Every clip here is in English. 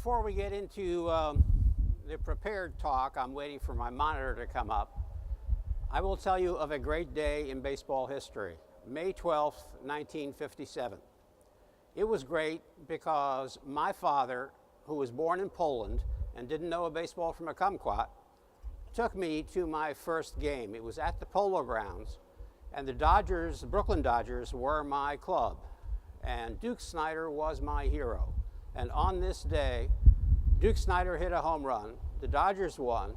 Before we get into the prepared talk, I'm waiting for my monitor to come up. I will tell you of a great day in baseball history, May 12th, 1957. It was great because my father, who was born in Poland and didn't know a baseball from a kumquat, took me to my first game. It was at the Polo Grounds, and the Dodgers, the Brooklyn Dodgers, were my club, and Duke Snider was my hero. And on this day, Duke Snider hit a home run. The Dodgers won.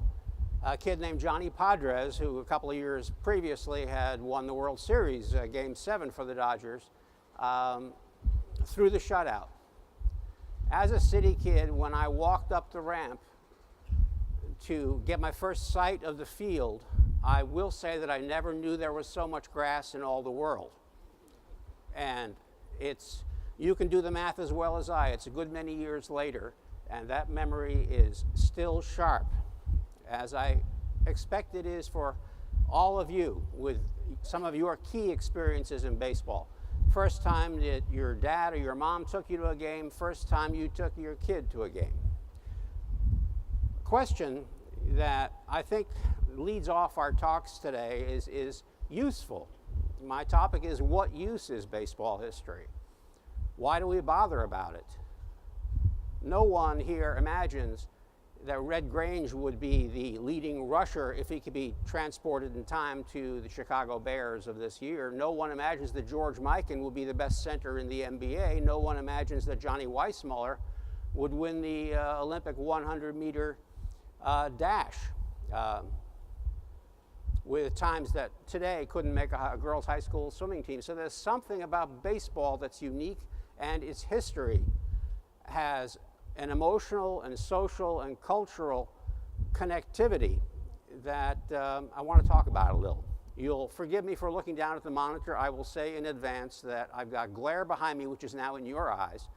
A kid named Johnny Padres, who a couple of years previously had won the World Series, Game 7 for the Dodgers, threw the shutout. As a city kid, when I walked up the ramp to get my first sight of the field, I will say that I never knew there was so much grass in all the world. And you can do the math as well as I. It's a good many years later, and that memory is still sharp, as I expect it is for all of you with some of your key experiences in baseball. First time that your dad or your mom took you to a game, first time you took your kid to a game. A question that I think leads off our talks today is useful. My topic is, what use is baseball history? Why do we bother about it? No one here imagines that Red Grange would be the leading rusher if he could be transported in time to the Chicago Bears of this year. No one imagines that George Mikan would be the best center in the NBA. No one imagines that Johnny Weissmuller would win the Olympic 100-meter dash with times that today couldn't make a girls' high school swimming team. So there's something about baseball that's unique, and its history has an emotional and social and cultural connectivity that I want to talk about a little. You'll forgive me for looking down at the monitor. I will say in advance that I've got glare behind me, which is now in your eyes.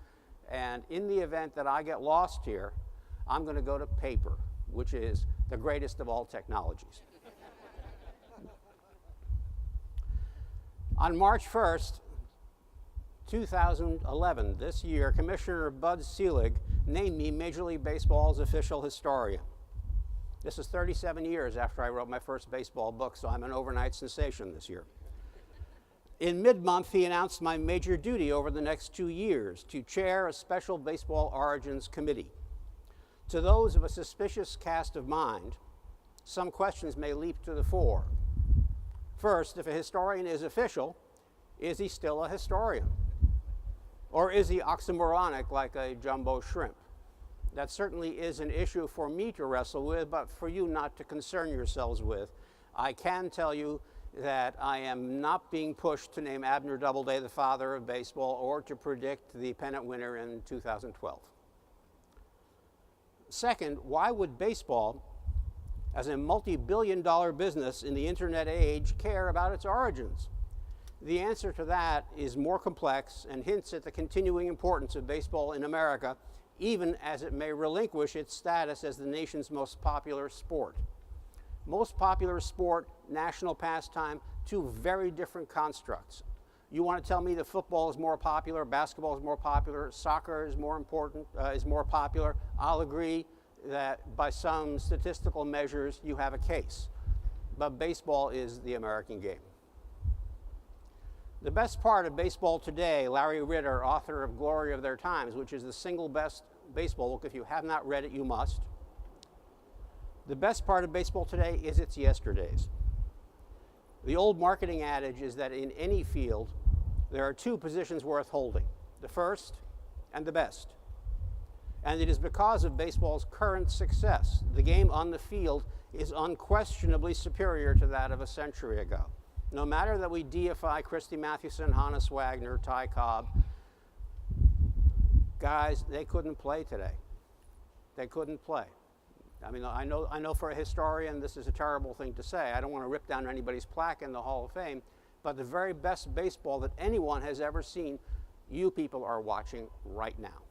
And in the event that I get lost here, I'm going to go to paper, which is the greatest of all technologies. On March 1st, 2011, this year, Commissioner Bud Selig named me Major League Baseball's official historian. This is 37 years after I wrote my first baseball book, so I'm an overnight sensation this year. In mid-month, he announced my major duty over the next 2 years, to chair a special baseball origins committee. To those of a suspicious cast of mind, some questions may leap to the fore. First, if a historian is official, is he still a historian? Or is he oxymoronic like a jumbo shrimp? That certainly is an issue for me to wrestle with, but for you not to concern yourselves with. I can tell you that I am not being pushed to name Abner Doubleday the father of baseball or to predict the pennant winner in 2012. Second, why would baseball, as a multi-billion-dollar business in the internet age, care about its origins? The answer to that is more complex and hints at the continuing importance of baseball in America, even as it may relinquish its status as the nation's most popular sport. Most popular sport, national pastime, two very different constructs. You want to tell me that football is more popular, basketball is more popular, soccer is more important, is more popular? I'll agree that by some statistical measures you have a case. But baseball is the American game. The best part of baseball today, Larry Ritter, author of Glory of Their Times, which is the single best baseball book. If you have not read it, you must. The best part of baseball today is its yesterdays. The old marketing adage is that in any field, there are two positions worth holding, the first and the best. And it is because of baseball's current success. The game on the field is unquestionably superior to that of a century ago. No matter that we deify Christy Mathewson, Hannes Wagner, Ty Cobb, guys, they couldn't play today. They couldn't play. I mean, I know for a historian this is a terrible thing to say. I don't want to rip down anybody's plaque in the Hall of Fame, but the very best baseball that anyone has ever seen, you people are watching right now.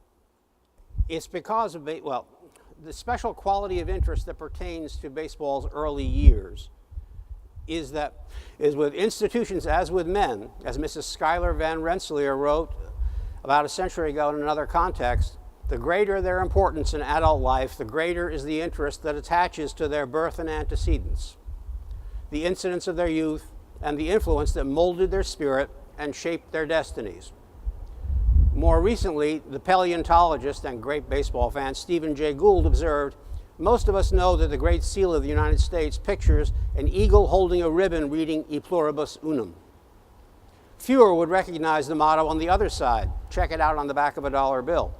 It's because of, the special quality of interest that pertains to baseball's early years is with institutions as with men, as Mrs. Schuyler Van Rensselaer wrote about a century ago in another context, The greater their importance in adult life, the greater is the interest that attaches to their birth and antecedents, the incidents of their youth, and the influence that molded their spirit and shaped their destinies. More recently, the paleontologist and great baseball fan Stephen Jay Gould observed, "Most of us know that the Great Seal of the United States pictures an eagle holding a ribbon reading E pluribus unum. Fewer would recognize the motto on the other side. Check it out on the back of a dollar bill.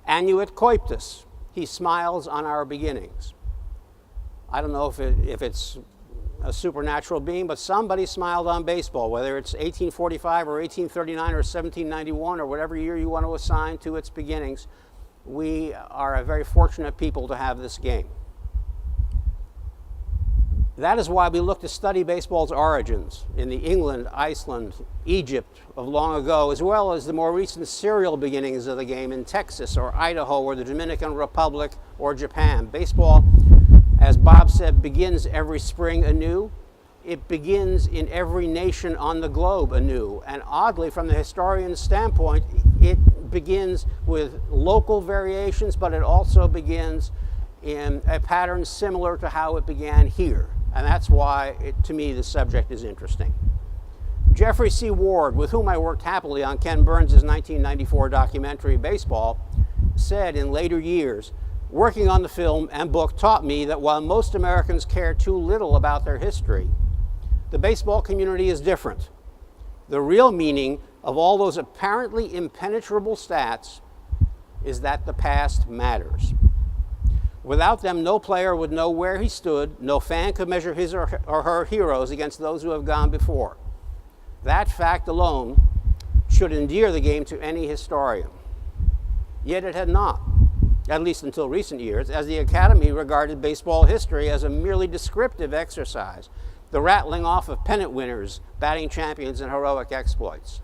Annuit coeptus, he smiles on our beginnings." I don't know if it's a supernatural being, but somebody smiled on baseball, whether it's 1845 or 1839 or 1791 or whatever year you want to assign to its beginnings. We are a very fortunate people to have this game. That is why we look to study baseball's origins in the England, Iceland, Egypt of long ago, as well as the more recent serial beginnings of the game in Texas or Idaho or the Dominican Republic or Japan. Baseball, as Bob said, begins every spring anew. It begins in every nation on the globe anew. And oddly, from the historian's standpoint, it begins with local variations, but it also begins in a pattern similar to how it began here. And that's why, to me, the subject is interesting. Jeffrey C. Ward, with whom I worked happily on Ken Burns' 1994 documentary Baseball, said in later years, "Working on the film and book taught me that while most Americans care too little about their history, the baseball community is different. The real meaning of all those apparently impenetrable stats is that the past matters. Without them, no player would know where he stood, no fan could measure his or her heroes against those who have gone before. That fact alone should endear the game to any historian." Yet it had not, at least until recent years, as the Academy regarded baseball history as a merely descriptive exercise, the rattling off of pennant winners, batting champions, and heroic exploits.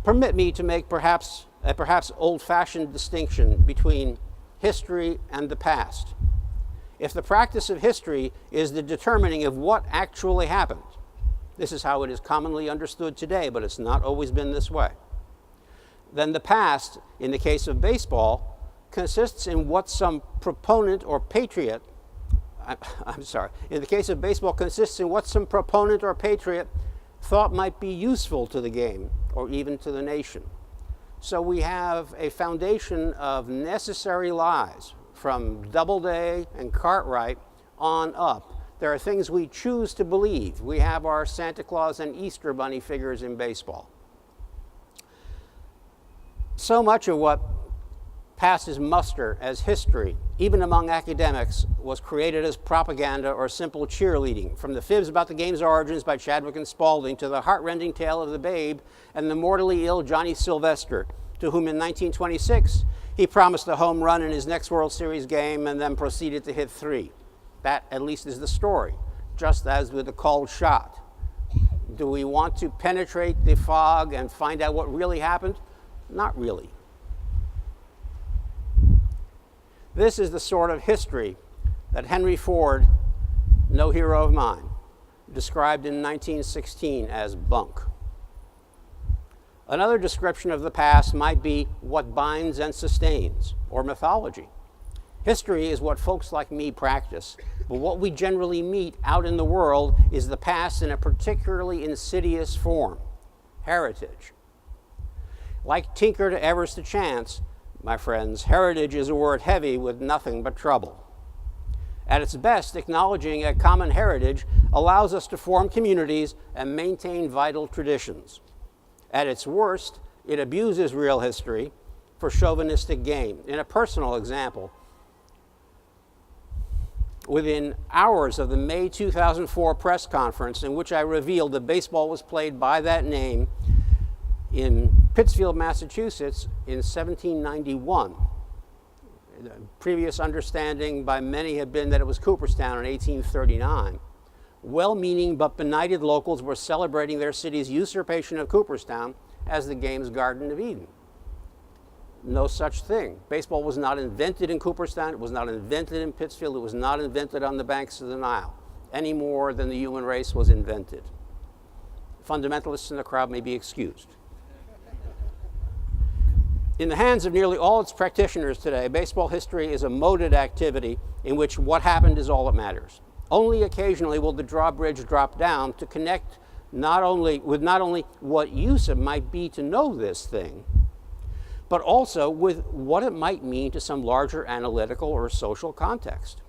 Permit me to make a perhaps old-fashioned distinction between history and the past. If the practice of history is the determining of what actually happened, this is how it is commonly understood today, but it's not always been this way, then the past, in the case of baseball, consists in what some proponent or patriot, in the case of baseball, consists in what some proponent or patriot thought might be useful to the game or even to the nation. So we have a foundation of necessary lies from Doubleday and Cartwright on up. There are things we choose to believe. We have our Santa Claus and Easter Bunny figures in baseball. So much of what passes muster as history, even among academics, was created as propaganda or simple cheerleading, from the fibs about the game's origins by Chadwick and Spaulding to the heart-rending tale of the Babe and the mortally ill Johnny Sylvester, to whom in 1926 he promised a home run in his next World Series game and then proceeded to hit 3. That, at least, is the story, just as with the called shot. Do we want to penetrate the fog and find out what really happened? Not really. This is the sort of history that Henry Ford, no hero of mine, described in 1916 as bunk. Another description of the past might be what binds and sustains, or mythology. History is what folks like me practice, but what we generally meet out in the world is the past in a particularly insidious form, heritage. Like tinker to Evers to chance, my friends, heritage is a word heavy with nothing but trouble. At its best, acknowledging a common heritage allows us to form communities and maintain vital traditions. At its worst, it abuses real history for chauvinistic gain. In a personal example, within hours of the May 2004 press conference in which I revealed that baseball was played by that name in Pittsfield, Massachusetts in 1791. The previous understanding by many had been that it was Cooperstown in 1839. Well-meaning but benighted locals were celebrating their city's usurpation of Cooperstown as the game's Garden of Eden. No such thing. Baseball was not invented in Cooperstown. It was not invented in Pittsfield. It was not invented on the banks of the Nile, any more than the human race was invented. Fundamentalists in the crowd may be excused. In the hands of nearly all its practitioners today, baseball history is a moded activity in which what happened is all that matters. Only occasionally will the drawbridge drop down to connect not only what use it might be to know this thing, but also with what it might mean to some larger analytical or social context.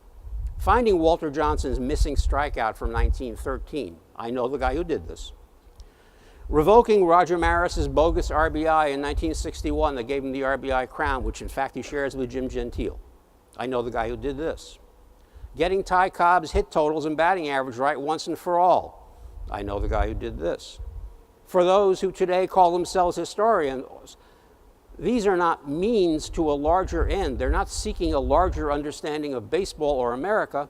Finding Walter Johnson's missing strikeout from 1913, I know the guy who did this. Revoking Roger Maris's bogus RBI in 1961 that gave him the RBI crown, which in fact he shares with Jim Gentile. I know the guy who did this. Getting Ty Cobb's hit totals and batting average right once and for all. I know the guy who did this. For those who today call themselves historians, these are not means to a larger end. They're not seeking a larger understanding of baseball or America.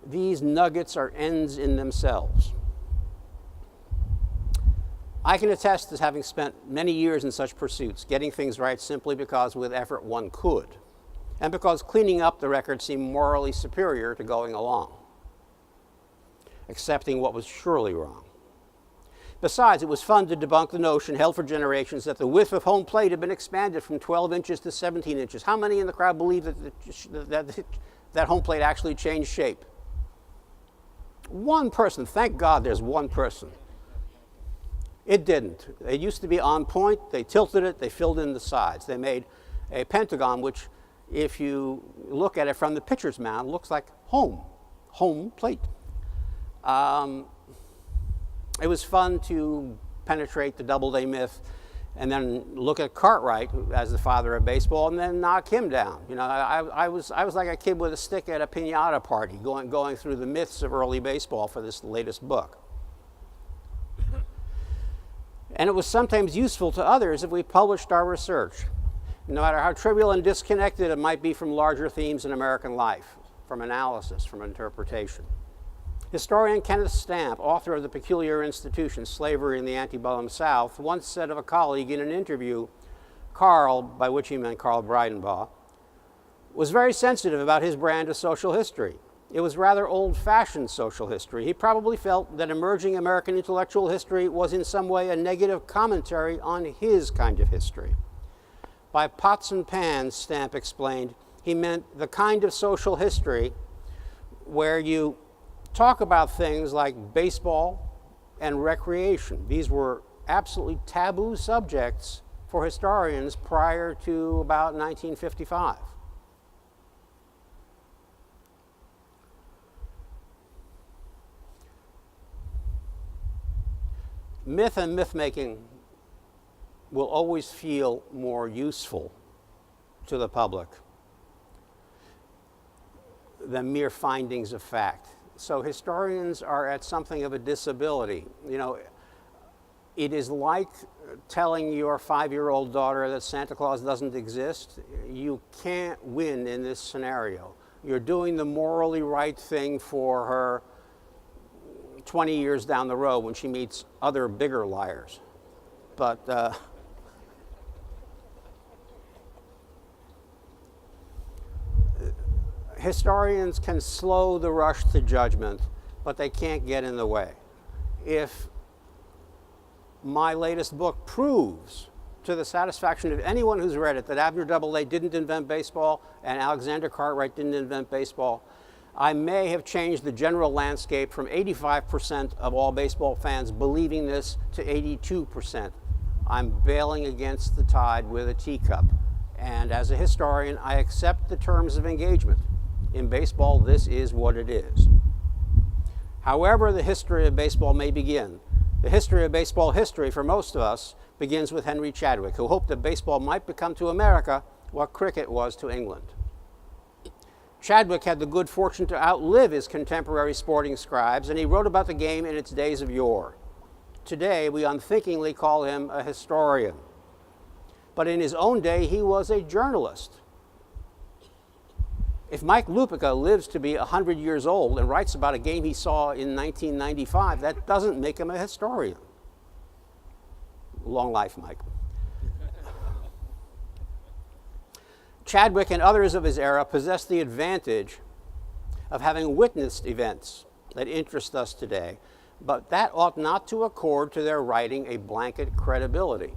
These nuggets are ends in themselves. I can attest to having spent many years in such pursuits, getting things right simply because with effort one could, and because cleaning up the record seemed morally superior to going along, accepting what was surely wrong. Besides, it was fun to debunk the notion held for generations that the width of home plate had been expanded from 12 inches to 17 inches. How many in the crowd believe that home plate actually changed shape? One person. Thank God there's one person. It didn't. It used to be on point. They tilted it. They filled in the sides. They made a pentagon, which, if you look at it from the pitcher's mound, looks like home plate. It was fun to penetrate the Doubleday myth and then look at Cartwright as the father of baseball and then knock him down. You know, I was like a kid with a stick at a piñata party going through the myths of early baseball for this latest book. And it was sometimes useful to others if we published our research, no matter how trivial and disconnected it might be from larger themes in American life, from analysis, from interpretation. Historian Kenneth Stamp, author of The Peculiar Institution, Slavery in the Antebellum South, once said of a colleague in an interview, Carl, by which he meant Carl Breidenbaugh, was very sensitive about his brand of social history. It was rather old-fashioned social history. He probably felt that emerging American intellectual history was in some way a negative commentary on his kind of history. By pots and pans, Stamp explained, he meant the kind of social history where you talk about things like baseball and recreation. These were absolutely taboo subjects for historians prior to about 1955. Myth and myth-making will always feel more useful to the public than mere findings of fact. So historians are at something of a disability. You know, it is like telling your 5-year-old daughter that Santa Claus doesn't exist. You can't win in this scenario. You're doing the morally right thing for her 20 years down the road when she meets other bigger liars. But historians can slow the rush to judgment, but they can't get in the way. If my latest book proves to the satisfaction of anyone who's read it that Abner Doubleday didn't invent baseball and Alexander Cartwright didn't invent baseball, I may have changed the general landscape from 85% of all baseball fans believing this to 82%. I'm bailing against the tide with a teacup. And as a historian, I accept the terms of engagement. In baseball, this is what it is. However the history of baseball may begin, the history of baseball history for most of us begins with Henry Chadwick, who hoped that baseball might become to America what cricket was to England. Chadwick had the good fortune to outlive his contemporary sporting scribes, and he wrote about the game in its days of yore. Today, we unthinkingly call him a historian. But in his own day, he was a journalist. If Mike Lupica lives to be 100 years old and writes about a game he saw in 1995, that doesn't make him a historian. Long life, Mike. Chadwick and others of his era possessed the advantage of having witnessed events that interest us today, but that ought not to accord to their writing a blanket credibility.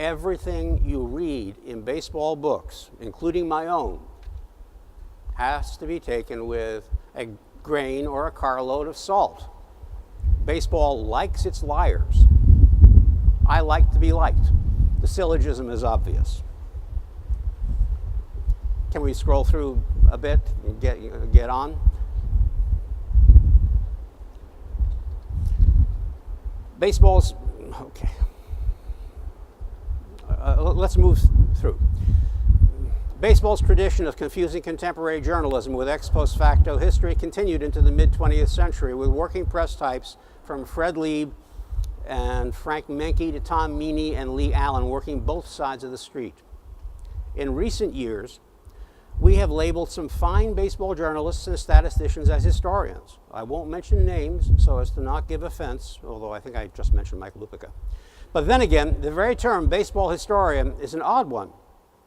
Everything you read in baseball books, including my own, has to be taken with a grain or a carload of salt. Baseball likes its liars. I like to be liked. The syllogism is obvious. Can we scroll through a bit and get on? Baseball's, okay. Let's move through. Baseball's tradition of confusing contemporary journalism with ex post facto history continued into the mid-20th century with working press types from Fred Lieb and Frank Menke to Tom Meany and Lee Allen working both sides of the street. In recent years, we have labeled some fine baseball journalists and statisticians as historians. I won't mention names so as to not give offense, although I think I just mentioned Mike Lupica. But then again, the very term baseball historian is an odd one,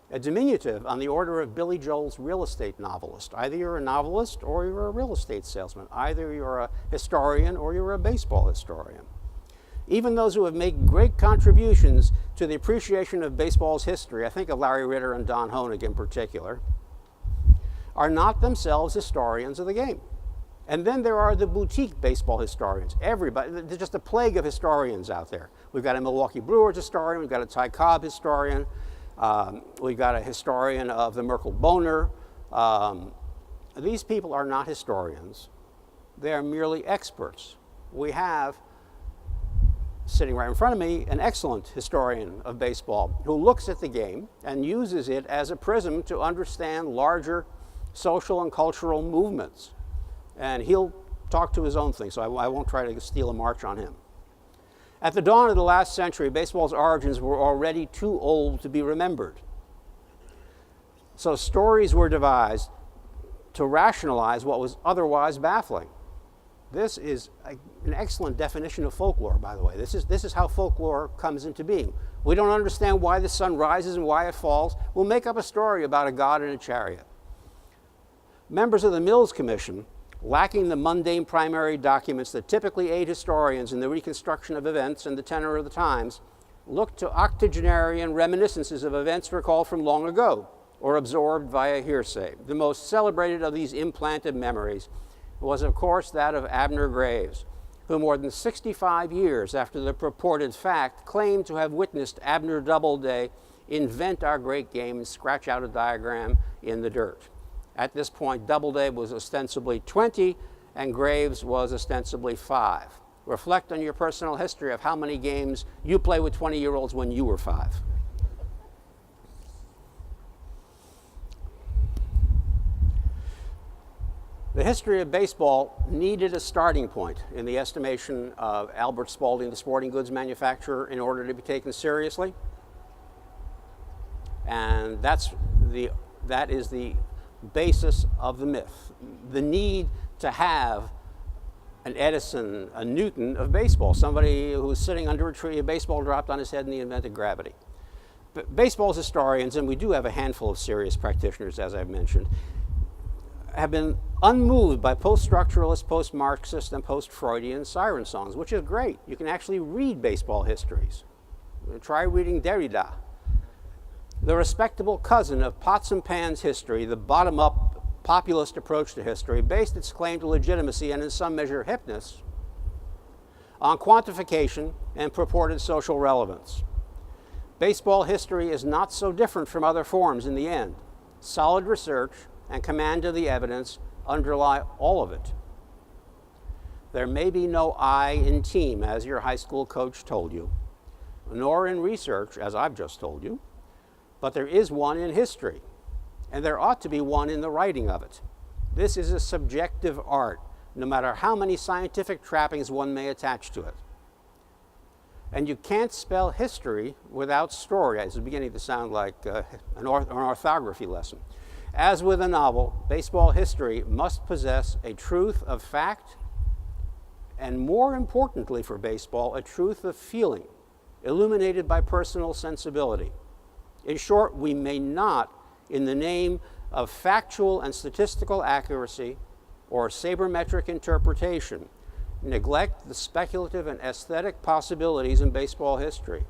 a diminutive on the order of Billy Joel's real estate novelist. Either you're a novelist or you're a real estate salesman. Either you're a historian or you're a baseball historian. Even those who have made great contributions to the appreciation of baseball's history, I think of Larry Ritter and Don Honig in particular, are not themselves historians of the game. And then there are the boutique baseball historians. Everybody, there's just a plague of historians out there. We've got a Milwaukee Brewers historian, we've got a Ty Cobb historian, we've got a historian of the Merkle Boner. These people are not historians. They are merely experts. We have, sitting right in front of me, an excellent historian of baseball who looks at the game and uses it as a prism to understand larger social and cultural movements. And he'll talk to his own thing, so I won't try to steal a march on him. At the dawn of the last century, baseball's origins were already too old to be remembered. So stories were devised to rationalize what was otherwise baffling. This is an excellent definition of folklore, by the way. This is how folklore comes into being. We don't understand why the sun rises and why it falls. We'll make up a story about a god in a chariot. Members of the Mills Commission, lacking the mundane primary documents that typically aid historians in the reconstruction of events and the tenor of the times, looked to octogenarian reminiscences of events recalled from long ago or absorbed via hearsay. The most celebrated of these implanted memories was, of course, that of Abner Graves, who more than 65 years after the purported fact claimed to have witnessed Abner Doubleday invent our great game and scratch out a diagram in the dirt. At this point, Doubleday was ostensibly 20 and Graves was ostensibly 5. Reflect on your personal history of how many games you play with 20-year-olds when you were 5. The history of baseball needed a starting point in the estimation of Albert Spalding, the sporting goods manufacturer, in order to be taken seriously. And that is the basis of the myth. The need to have an Edison, a Newton of baseball, somebody who was sitting under a tree, a baseball dropped on his head and he invented gravity. But baseball's historians, and we do have a handful of serious practitioners, as I've mentioned, have been unmoved by post-structuralist, post-Marxist, and post-Freudian siren songs, which is great. You can actually read baseball histories. Try reading Derrida. The respectable cousin of pots and pans history, the bottom-up populist approach to history, based its claim to legitimacy and in some measure hipness on quantification and purported social relevance. Baseball history is not so different from other forms in the end. Solid research and command of the evidence underlie all of it. There may be no I in team, as your high school coach told you, nor in research, as I've just told you, but there is one in history, and there ought to be one in the writing of it. This is a subjective art, no matter how many scientific trappings one may attach to it. And you can't spell history without story. It's beginning to sound like an orthography lesson. As with a novel, baseball history must possess a truth of fact, and more importantly for baseball, a truth of feeling, illuminated by personal sensibility. In short, we may not, in the name of factual and statistical accuracy or sabermetric interpretation, neglect the speculative and aesthetic possibilities in baseball history.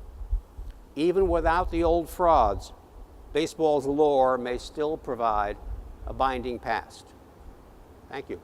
Even without the old frauds, baseball's lore may still provide a binding past. Thank you.